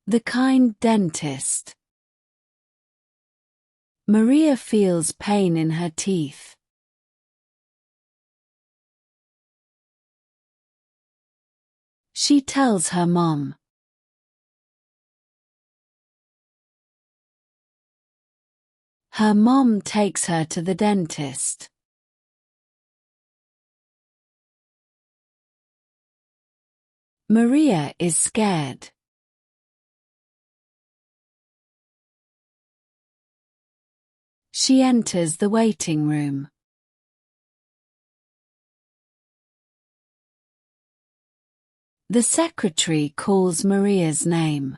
The kind dentist. Maria feels pain in her teeth. She tells her mom. Her mom takes her to the dentist. Maria is scared. She enters the waiting room. The secretary calls Maria's name.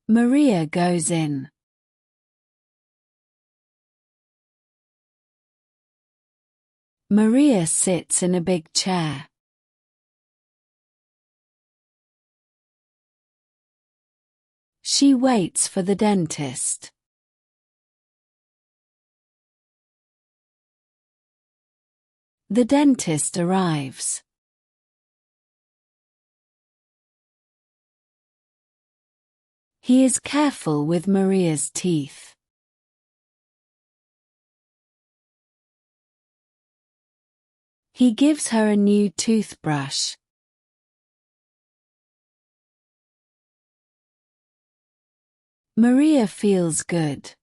Maria goes in. Maria sits in a big chair. She waits for the dentist. The dentist arrives. He is careful with Maria's teeth. He gives her a new toothbrush. Maria feels good.